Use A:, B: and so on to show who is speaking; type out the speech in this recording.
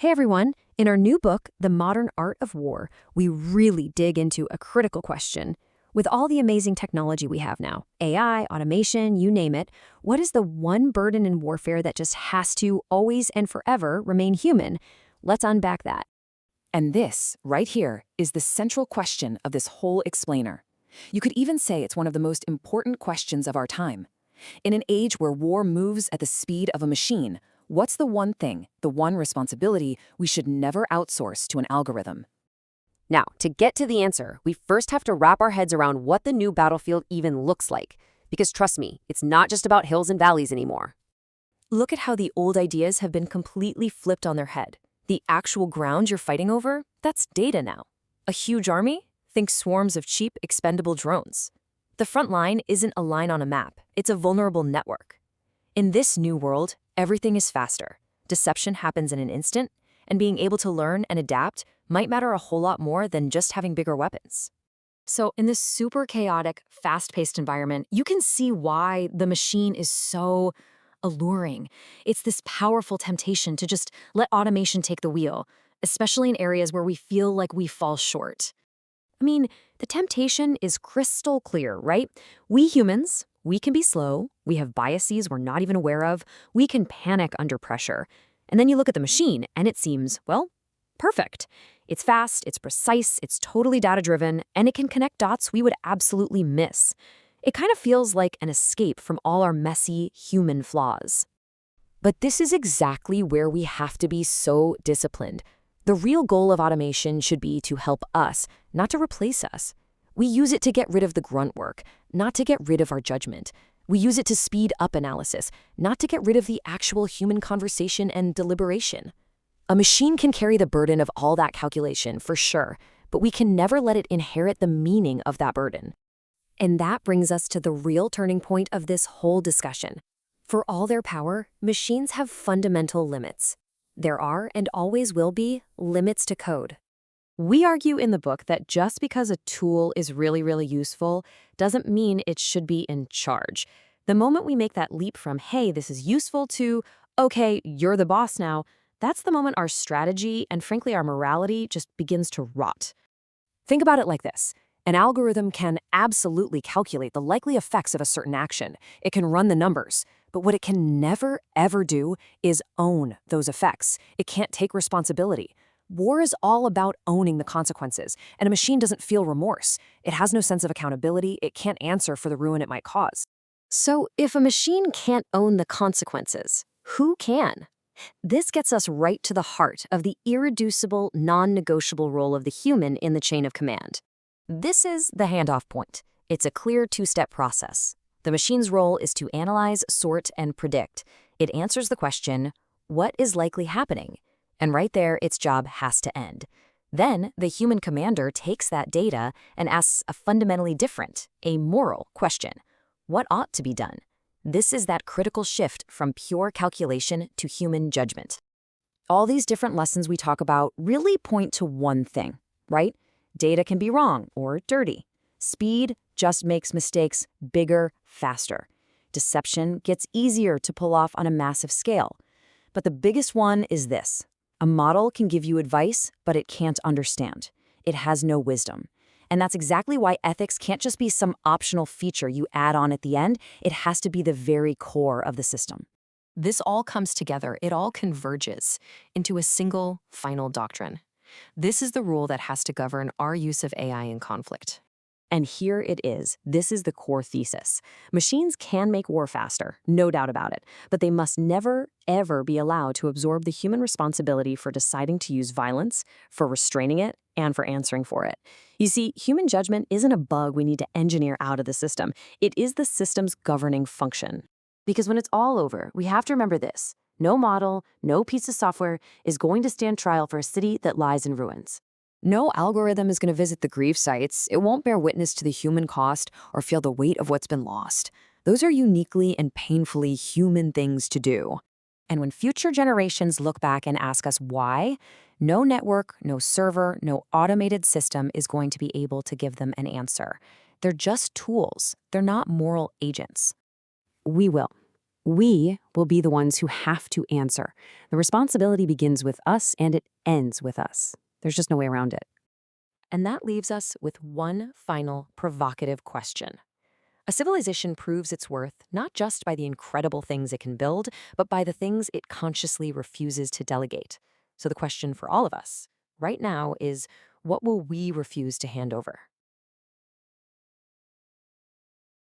A: Hey everyone! In our new book, The Modern Art of War, we really dig into a critical question. With all the amazing technology we have now, AI, automation, you name it, what is the one burden in warfare that just has to, always and forever, remain human? Let's unpack that.
B: And this, right here, is the central question of this whole explainer. You could even say it's one of the most important questions of our time. In an age where war moves at the speed of a machine, what's the one thing, the one responsibility we should never outsource to an algorithm?
C: Now, to get to the answer, we first have to wrap our heads around what the new battlefield even looks like. Because trust me, it's not just about hills and valleys anymore.
A: Look at how the old ideas have been completely flipped on their head. The actual ground you're fighting over, that's data now. A huge army? Think swarms of cheap, expendable drones. The front line isn't a line on a map, it's a vulnerable network. In this new world, everything is faster. Deception happens in an instant, and being able to learn and adapt might matter a whole lot more than just having bigger weapons. So in this super chaotic, fast-paced environment, you can see why the machine is so alluring. It's this powerful temptation to just let automation take the wheel, especially in areas where we feel like we fall short. I mean, the temptation is crystal clear, right? We humans, we can be slow, we have biases we're not even aware of, we can panic under pressure. And then you look at the machine, and it seems, well, perfect. It's fast, it's precise, it's totally data-driven, and it can connect dots we would absolutely miss. It kind of feels like an escape from all our messy human flaws.
C: But this is exactly where we have to be so disciplined. The real goal of automation should be to help us, not to replace us. We use it to get rid of the grunt work, not to get rid of our judgment. We use it to speed up analysis, not to get rid of the actual human conversation and deliberation. A machine can carry the burden of all that calculation, for sure, but we can never let it inherit the meaning of that burden. And that brings us to the real turning point of this whole discussion. For all their power, machines have fundamental limits. There are, and always will be, limits to code.
A: We argue in the book that just because a tool is really useful doesn't mean it should be in charge. The moment we make that leap from, hey, this is useful to, okay, you're the boss now, that's the moment our strategy and frankly our morality just begins to rot.
C: Think about it like this. An algorithm can absolutely calculate the likely effects of a certain action. It can run the numbers. But what it can never, ever do is own those effects. It can't take responsibility. War is all about owning the consequences, and a machine doesn't feel remorse. It has no sense of accountability. It can't answer for the ruin it might cause.
A: So if a machine can't own the consequences, who can? This gets us right to the heart of the irreducible, non-negotiable role of the human in the chain of command.
C: This is the handoff point. It's a clear two-step process. The machine's role is to analyze, sort, and predict. It answers the question, what is likely happening? And right there, its job has to end. Then, the human commander takes that data and asks a fundamentally different, a moral question. What ought to be done? This is that critical shift from pure calculation to human judgment. All these different lessons we talk about really point to one thing, right? Data can be wrong or dirty. Speed just makes mistakes bigger, faster. Deception gets easier to pull off on a massive scale. But the biggest one is this. A model can give you advice, but it can't understand. It has no wisdom. And that's exactly why ethics can't just be some optional feature you add on at the end. It has to be the very core of the system.
A: This all comes together, it all converges into a single, final doctrine. This is the rule that has to govern our use of AI in conflict. And here it is. This is the core thesis. Machines can make war faster, no doubt about it, but they must never, ever be allowed to absorb the human responsibility for deciding to use violence, for restraining it, and for answering for it. You see, human judgment isn't a bug we need to engineer out of the system. It is the system's governing function. Because when it's all over, we have to remember this. No model, no piece of software is going to stand trial for a city that lies in ruins.
C: No algorithm is going to visit the grief sites. It won't bear witness to the human cost or feel the weight of what's been lost. Those are uniquely and painfully human things to do. And when future generations look back and ask us why, no network, no server, no automated system is going to be able to give them an answer. They're just tools. They're not moral agents. We will.
D: We will be the ones who have to answer. The responsibility begins with us and it ends with us. There's just no way around it.
A: And that leaves us with one final provocative question. A civilization proves its worth not just by the incredible things it can build, but by the things it consciously refuses to delegate. So the question for all of us right now is, what will we refuse to hand over?